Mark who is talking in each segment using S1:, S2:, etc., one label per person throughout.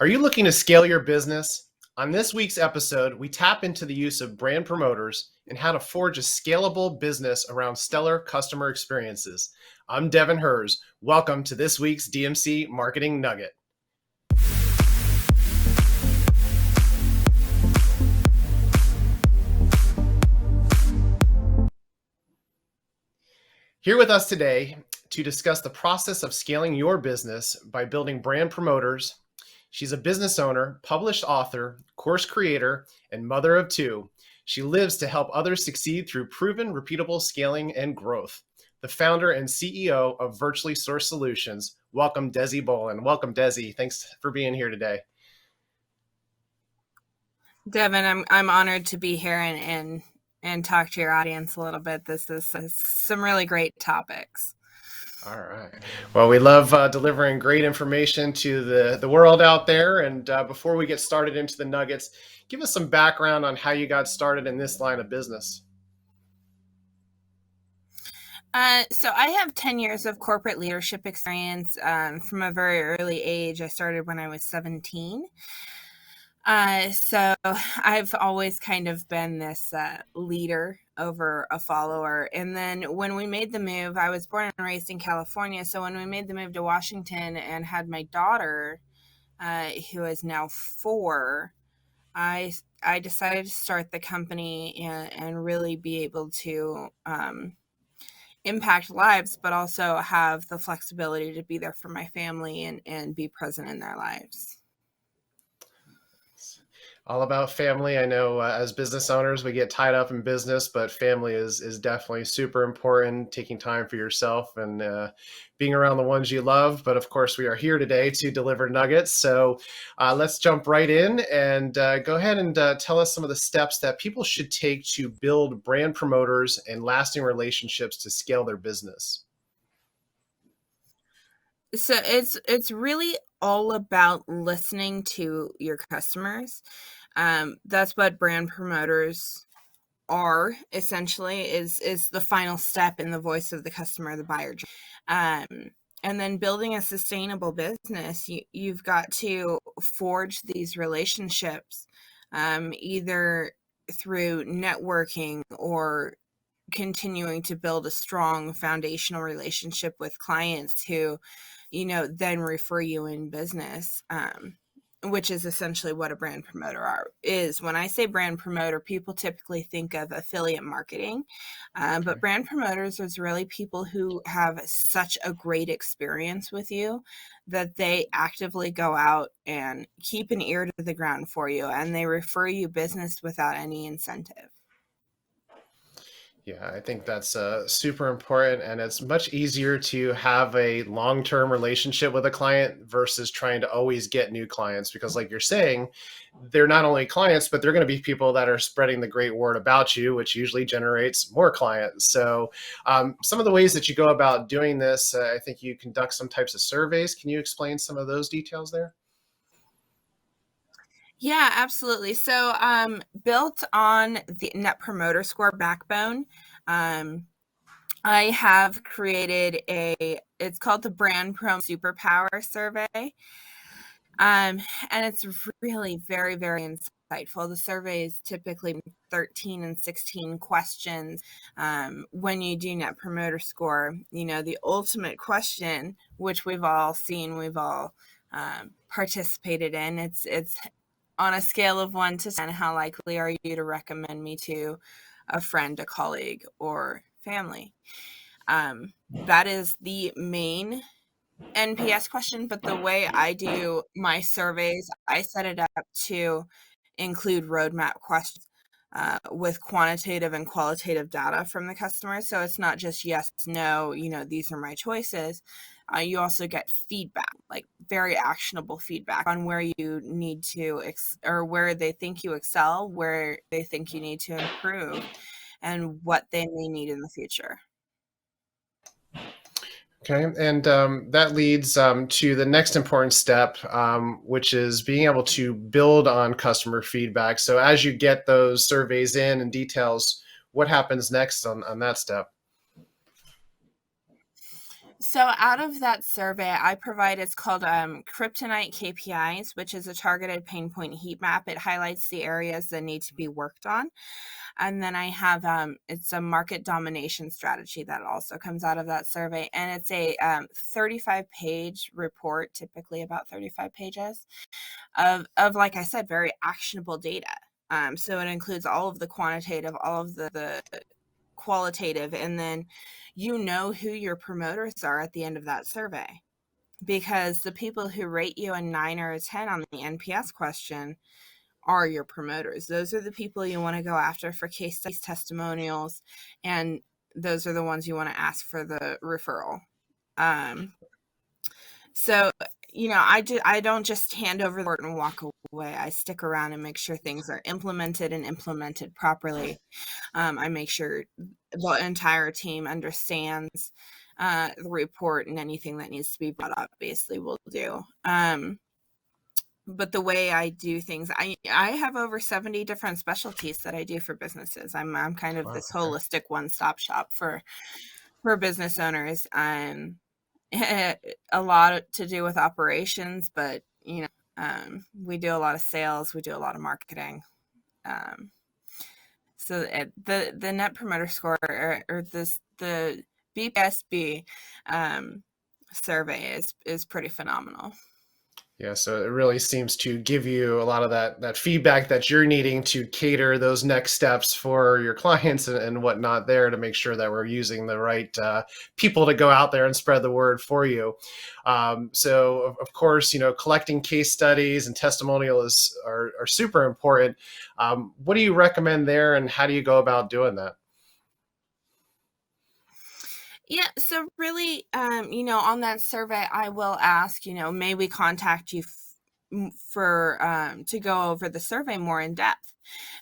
S1: Are you looking to scale your business? On this week's episode, we tap into the use of brand promoters and how to forge a scalable business around stellar customer experiences. I'm Devin Herz. Welcome to this week's DMC Marketing Nugget. Here with us today to discuss the process of scaling your business by building brand promoters. She's a business owner, published author, course creator, and mother of two. She lives to help others succeed through proven, repeatable scaling and growth. The founder and CEO of Virtually Sourced Solutions. Welcome, Desi Bolin. Welcome, Desi. Thanks for being here today.
S2: Devin, I'm honored to be here and talk to your audience a little bit. This is some really great topics.
S1: All right. Well, we love delivering great information to the world out there. And before we get started into the nuggets, give us some background on how you got started in this line of business.
S2: So I have 10 years of corporate leadership experience from a very early age. I started when I was 17. So I've always kind of been this leader over a follower. And then when we made the move, I was born and raised in California. So when we made the move to Washington and had my daughter, who is now 4, I decided to start the company and really be able to impact lives, but also have the flexibility to be there for my family and be present in their lives.
S1: All about family. I know as business owners, we get tied up in business, but family is definitely super important, taking time for yourself and being around the ones you love. But of course, we are here today to deliver nuggets. So let's jump right in and go ahead and tell us some of the steps that people should take to build brand promoters and lasting relationships to scale their business.
S2: So it's really all about listening to your customers. That's what brand promoters are essentially, is the final step in the voice of the customer, the buyer. And then building a sustainable business, you've got to forge these relationships, either through networking or continuing to build a strong foundational relationship with clients who, then refer you in business, which is essentially what a brand promoter is. When I say brand promoter, people typically think of affiliate marketing, but brand promoters is really people who have such a great experience with you that they actively go out and keep an ear to the ground for you, and they refer you business without any incentive.
S1: Yeah, I think that's super important, and it's much easier to have a long-term relationship with a client versus trying to always get new clients because, like you're saying, they're not only clients, but they're going to be people that are spreading the great word about you, which usually generates more clients. So some of the ways that you go about doing this, I think you conduct some types of surveys. Can you explain some of those details there?
S2: Yeah, absolutely. So built on the Net Promoter Score backbone, I have created it's called the Brand Pro Superpower survey. And it's really very, very insightful. The survey is typically 13 and 16 questions. When you do Net Promoter Score, the ultimate question, which we've all seen, we've all participated in, it's on a scale of 1 to 10, how likely are you to recommend me to a friend, a colleague, or family? That is the main NPS question, but the way I do my surveys, I set it up to include roadmap questions with quantitative and qualitative data from the customer. So it's not just yes, no, these are my choices. You also get feedback, like very actionable feedback on where you need to, or where they think you excel, where they think you need to improve, and what they may need in the future.
S1: Okay, and that leads to the next important step, which is being able to build on customer feedback. So as you get those surveys in and details, what happens next on that step?
S2: So out of that survey, I provide, it's called Kryptonite KPIs, which is a targeted pain point heat map. It highlights the areas that need to be worked on. And then I have, it's a market domination strategy that also comes out of that survey. And it's a 35-page report, typically about 35 pages of, like I said, very actionable data. So it includes all of the quantitative, all of the qualitative, and then you know who your promoters are at the end of that survey, because the people who rate you a 9 or a 10 on the NPS question are your promoters. Those are the people you want to go after for case studies, testimonials, and those are the ones you want to ask for the referral. So, I don't just hand over the report and walk away. I stick around and make sure things are implemented and implemented properly. I make sure the entire team understands the report, and anything that needs to be brought up, basically, we'll do. But the way I do things, I have over 70 different specialties that I do for businesses. I'm kind of
S1: Wow,
S2: this
S1: okay.
S2: holistic one-stop shop for business owners. A lot to do with operations, but we do a lot of sales, we do a lot of marketing. So the Net Promoter Score, or the BPSB survey is pretty phenomenal.
S1: Yeah, so it really seems to give you a lot of that feedback that you're needing to cater those next steps for your clients and whatnot there, to make sure that we're using the right people to go out there and spread the word for you. So of course, collecting case studies and testimonials are super important. What do you recommend there, and how do you go about doing that?
S2: Yeah, so really, on that survey, I will ask, may we contact you for to go over the survey more in depth.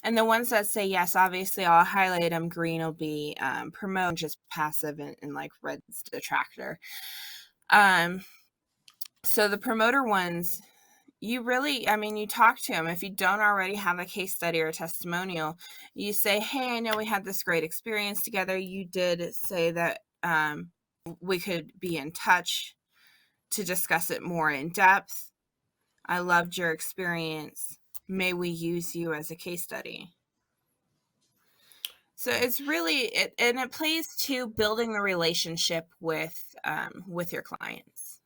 S2: And the ones that say yes, obviously I'll highlight them. Green will be promote, just passive, and like red's detractor. So the promoter ones, you really, you talk to them. If you don't already have a case study or a testimonial, you say, hey, I know we had this great experience together. You did say that we could be in touch to discuss it more in depth. I loved your experience. May we use you as a case study? So it's really, and it plays to building the relationship with your clients.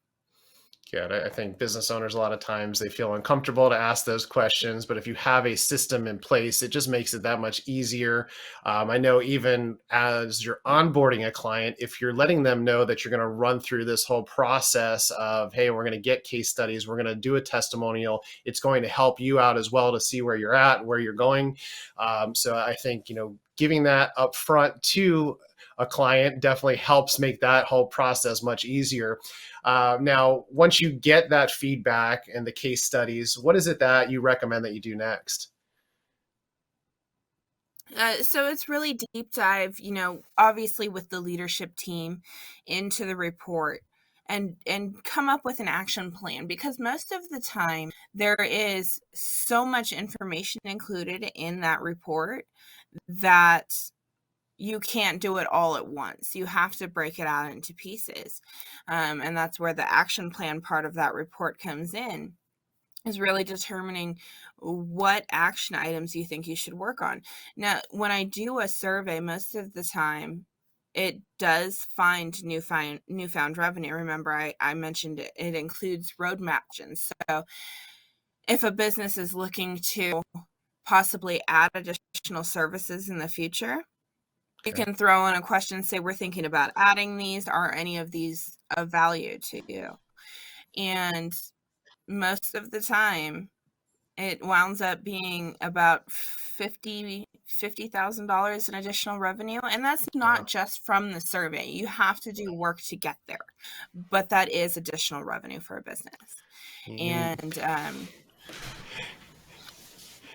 S1: Yeah, I think business owners, a lot of times they feel uncomfortable to ask those questions, but if you have a system in place, it just makes it that much easier. I know even as you're onboarding a client, if you're letting them know that you're going to run through this whole process of, hey, we're going to get case studies, we're going to do a testimonial, it's going to help you out as well to see where you're at, where you're going. So I think, giving that up front to a client definitely helps make that whole process much easier. Now, once you get that feedback and the case studies, what is it that you recommend that you do next?
S2: So it's really deep dive, obviously with the leadership team, into the report, and come up with an action plan, because most of the time there is so much information included in that report that you can't do it all at once. You have to break it out into pieces. And that's where the action plan part of that report comes in, is really determining what action items you think you should work on. Now, when I do a survey, most of the time it does find newfound revenue. Remember, I mentioned it includes roadmap actions. So if a business is looking to possibly add additional services in the future, you
S1: Okay.
S2: can throw in a question, say, we're thinking about adding these. Are any of these of value to you? And most of the time, it wounds up being about $50,000 in additional revenue. And that's not
S1: Wow.
S2: just from the survey. You have to do work to get there. But that is additional revenue for a business.
S1: You,
S2: And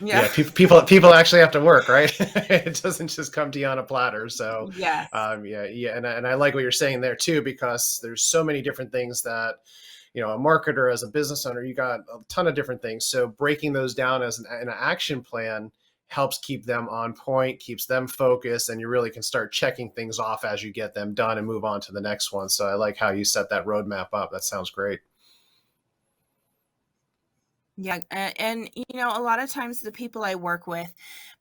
S1: yeah,
S2: yeah.
S1: people actually have to work, right? It doesn't just come to you on a platter. So
S2: Yes.
S1: yeah, and I like what you're saying there too, because there's so many different things that, a marketer, as a business owner, you got a ton of different things. So breaking those down as an action plan helps keep them on point, keeps them focused, and you really can start checking things off as you get them done and move on to the next one. So I like how you set that roadmap up. That sounds great.
S2: Yeah, and a lot of times the people I work with,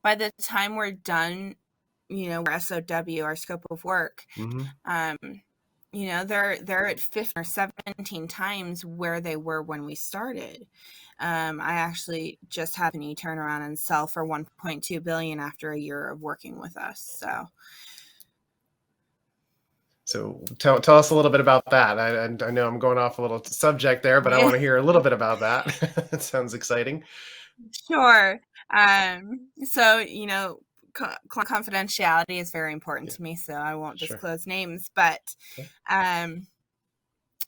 S2: by the time we're done, our SOW, our scope of work,
S1: Mm-hmm.
S2: um, they're at 15 or 17 times where they were when we started. I actually just had an turn around and sell for 1.2 billion after a year of working with us.
S1: So tell us a little bit about that. I know I'm going off a little subject there, but I want to hear a little bit about that. It sounds exciting.
S2: Sure. So, confidentiality is very important
S1: Yeah,
S2: to me, so I won't
S1: sure.
S2: disclose names, but
S1: Okay.
S2: um,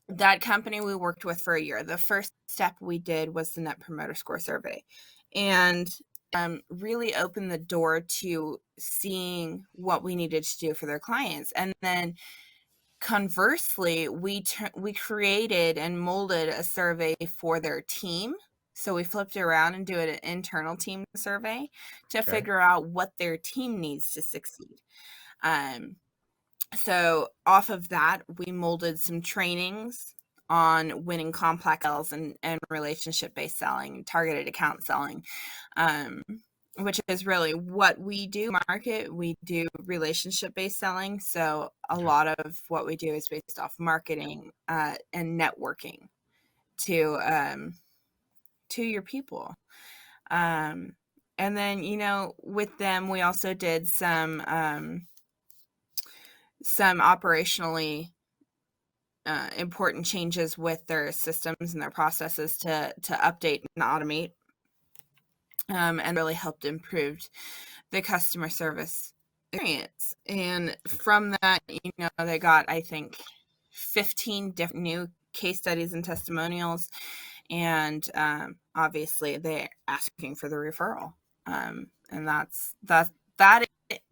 S2: that company we worked with for a year, the first step we did was the Net Promoter Score survey, and really opened the door to seeing what we needed to do for their clients. And then conversely, we created and molded a survey for their team. So we flipped it around and do an internal team survey to
S1: Okay.
S2: figure out what their team needs to succeed. Um, so off of that, we molded some trainings on winning complex sales and relationship-based selling, targeted account selling, which is really what we do. Market, we do relationship-based selling. So a
S1: Okay.
S2: lot of what we do is based off marketing and networking to your people. And then, with them, we also did some operationally important changes with their systems and their processes to update and automate, and really helped improve the customer service experience. And from that, they got, I think, 15 different new case studies and testimonials, and obviously they're asking for the referral, and that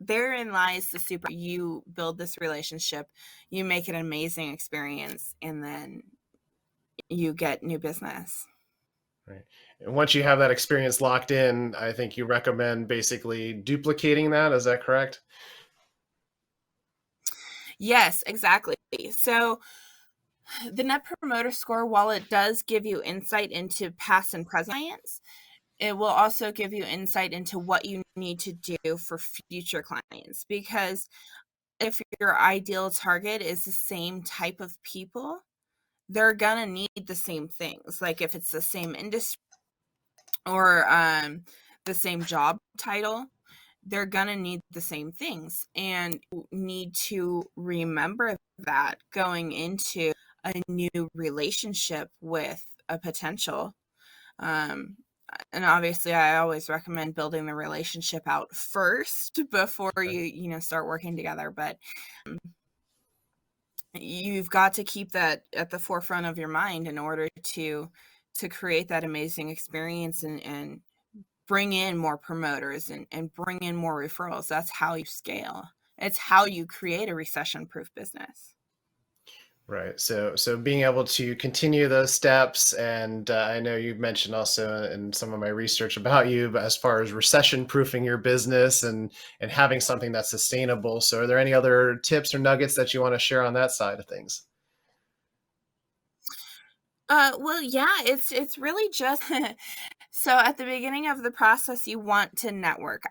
S2: therein lies the super. You build this relationship, you make it an amazing experience, and then you get new business.
S1: Right. And once you have that experience locked in, I think you recommend basically duplicating that. Is that correct?
S2: Yes, exactly. So the Net Promoter Score, while it does give you insight into past and present clients, it will also give you insight into what you need to do for future clients. Because if your ideal target is the same type of people, they're gonna need the same things. Like if it's the same industry or the same job title, they're gonna need the same things, and need to remember that going into a new relationship with a potential. Um, and obviously, I always recommend building the relationship out first before
S1: Okay.
S2: you start working together. But you've got to keep that at the forefront of your mind in order to create that amazing experience and bring in more promoters and bring in more referrals. That's how you scale. It's how you create a recession-proof business.
S1: Right. So being able to continue those steps, and I know you've mentioned also in some of my research about you, but as far as recession proofing your business and having something that's sustainable. So are there any other tips or nuggets that you want to share on that side of things?
S2: Well, yeah, it's really just so at the beginning of the process, you want to network.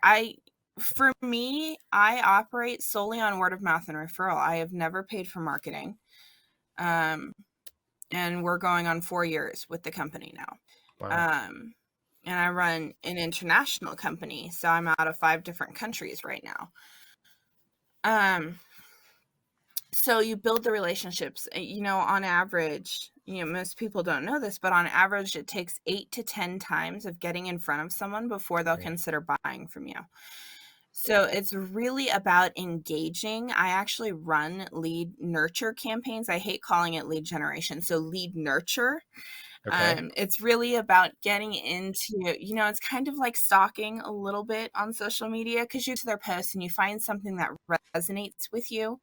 S2: For me, I operate solely on word of mouth and referral. I have never paid for marketing. Um, and we're going on 4 years with the company now.
S1: Wow.
S2: Um, and I run an international company, so I'm out of 5 different countries right now. So you build the relationships. On average, most people don't know this, but on average, it takes 8 to 10 times of getting in front of someone before they'll
S1: Right.
S2: consider buying from you. So it's really about engaging. I actually run lead nurture campaigns. I hate calling it lead generation. So lead nurture.
S1: Okay.
S2: It's really about getting into, it's kind of like stalking a little bit on social media, because you to their posts and you find something that resonates with you,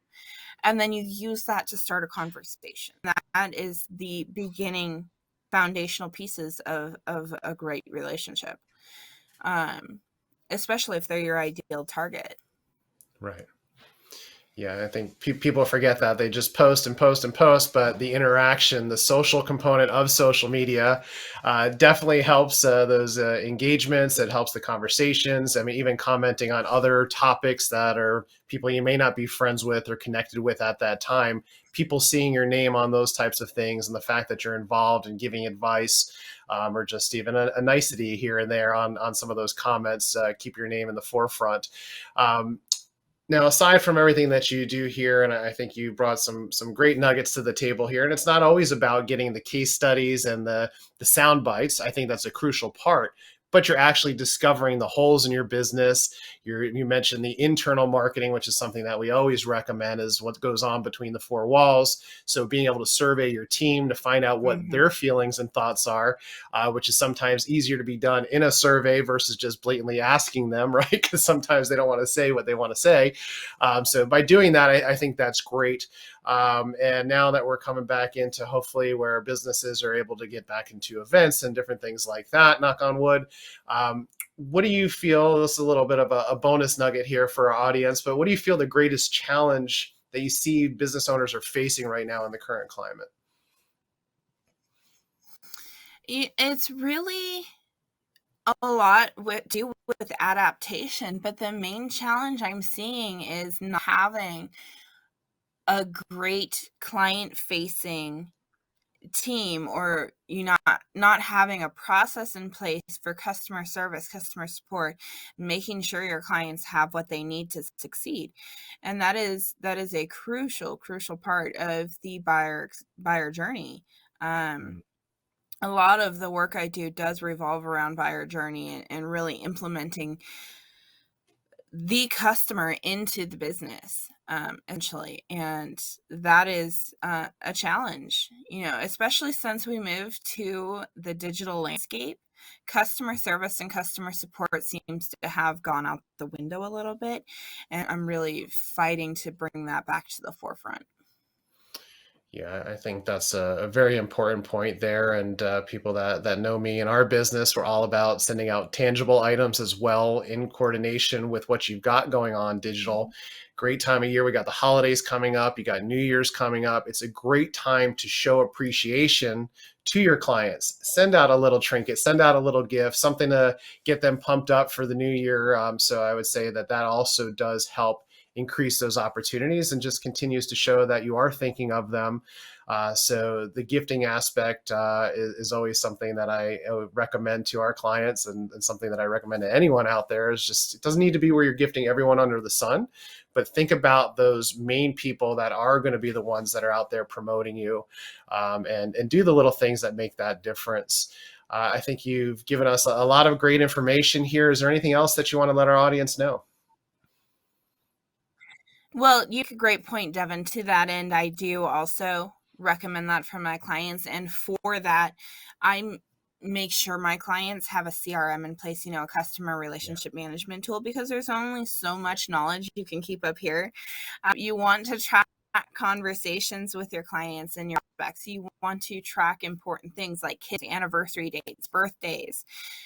S2: and then you use that to start a conversation. That is the beginning foundational pieces of a great relationship. Um, especially if they're your ideal target.
S1: Right. Yeah, I think people forget that they just post and post and post, but the interaction, the social component of social media, definitely helps those engagements. It helps the conversations. I mean, even commenting on other topics that are people you may not be friends with or connected with at that time. People seeing your name on those types of things, and the fact that you're involved in giving advice, or just even a nicety here and there on some of those comments, keep your name in the forefront. Um, Now, aside from everything that you do here, and I think you brought some great nuggets to the table here, and it's not always about getting the case studies and the sound bites. I think that's a crucial part, but you're actually discovering the holes in your business. You mentioned the internal marketing, which is something that we always recommend, is what goes on between the four walls. So being able to survey your team to find out what
S2: Mm-hmm.
S1: their feelings and thoughts are, which is sometimes easier to be done in a survey versus just blatantly asking them, right? Because sometimes they don't want to say what they want to say. So by doing that, I think that's great. And now that we're coming back into hopefully where businesses are able to get back into events and different things like that, knock on wood. What do you feel? This is a little bit of a bonus nugget here for our audience, but what do you feel the greatest challenge that you see business owners are facing right now in the current climate?
S2: It's really a lot do with adaptation, but the main challenge I'm seeing is not having a great client facing team, or you not having a process in place for customer service, customer support, making sure your clients have what they need to succeed. And that is a crucial part of the buyer journey. um a lot of the work I do does revolve around buyer journey, and really implementing the customer into the business, essentially. And that is a challenge, especially since we moved to the digital landscape. Customer service and customer support seems to have gone out the window a little bit, and I'm really fighting to bring that back to the forefront.
S1: Yeah, I think that's a very important point there. And people that know me in our business, we're all about sending out tangible items as well in coordination with what you've got going on digital. Great time of year. We got the holidays coming up. You got New Year's coming up. It's a great time to show appreciation to your clients. Send out a little trinket, send out a little gift, something to get them pumped up for the new year. So I would say that that also does help increase those opportunities and just continues to show that you are thinking of them. So the gifting aspect is always something that I would recommend to our clients, and something that I recommend to anyone out there is just, it doesn't need to be where you're gifting everyone under the sun, but think about those main people that are going to be the ones that are out there promoting you, and do the little things that make that difference. I think you've given us a lot of great information here. Is there anything else that you want to let our audience know?
S2: Well, you make a great point, Devin. To that end, I do also recommend that for my clients. And for that, I make sure my clients have a CRM in place, a customer
S1: Yeah,
S2: relationship management tool, because there's only so much knowledge you can keep up here. You want to track conversations with your clients and your prospects. You want to track important things like kids' anniversary dates, birthdays,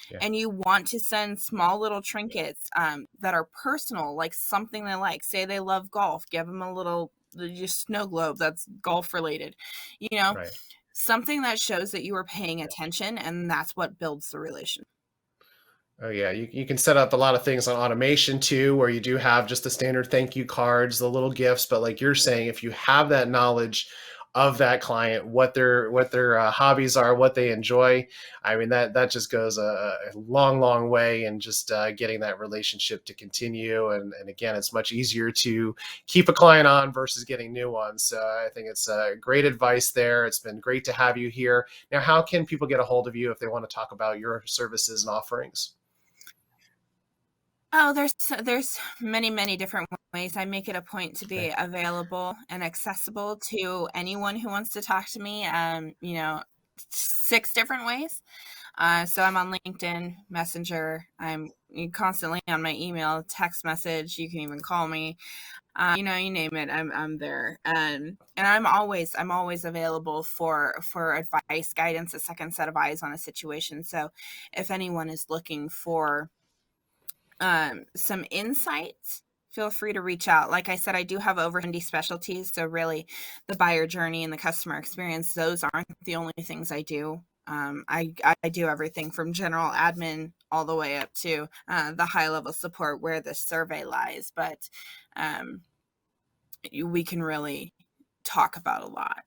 S1: yeah,
S2: and you want to send small little trinkets that are personal, like something they like. Say they love golf, give them a little just snow globe that's golf related, you know,
S1: right.
S2: something that shows that you are paying attention, and that's what builds the relation.
S1: Oh yeah, you can set up a lot of things on automation too, where you do have just the standard thank you cards, the little gifts. But like you're saying, if you have that knowledge of that client, what their hobbies are, what they enjoy, I mean that just goes a long way in just getting that relationship to continue. And again, it's much easier to keep a client on versus getting new ones. So I think it's great advice there. It's been great to have you here. Now, how can people get a hold of you if they want to talk about your services and offerings?
S2: Oh, there's many different ways. I make it a point to
S1: Okay.
S2: be available and accessible to anyone who wants to talk to me. 6 different ways. So I'm on LinkedIn, Messenger. I'm constantly on my email, text message. You can even call me. You name it, I'm there. And I'm always available for advice, guidance, a second set of eyes on a situation. So if anyone is looking for some insights, feel free to reach out. Like I said, I do have over 70 specialties. So really the buyer journey and the customer experience, those aren't the only things I do. I do everything from general admin all the way up to the high level support where the survey lies. But we can really talk about a lot.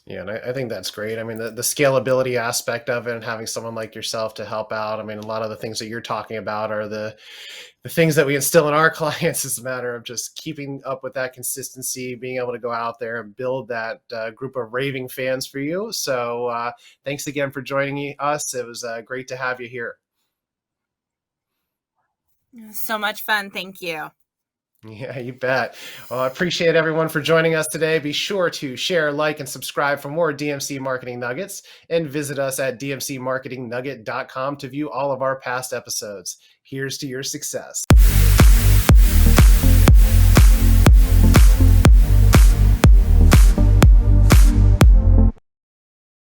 S1: Yeah, and I think that's great. I mean, the scalability aspect of it and having someone like yourself to help out. I mean, a lot of the things that you're talking about are the things that we instill in our clients. It's a matter of just keeping up with that consistency, being able to go out there and build that group of raving fans for you. So thanks again for joining us. It was great to have you here.
S2: So much fun. Thank you.
S1: Yeah, you bet. Well, I appreciate everyone for joining us today. Be sure to share, like, and subscribe for more DMC Marketing Nuggets, and visit us at dmcmarketingnugget.com to view all of our past episodes. Here's to your success.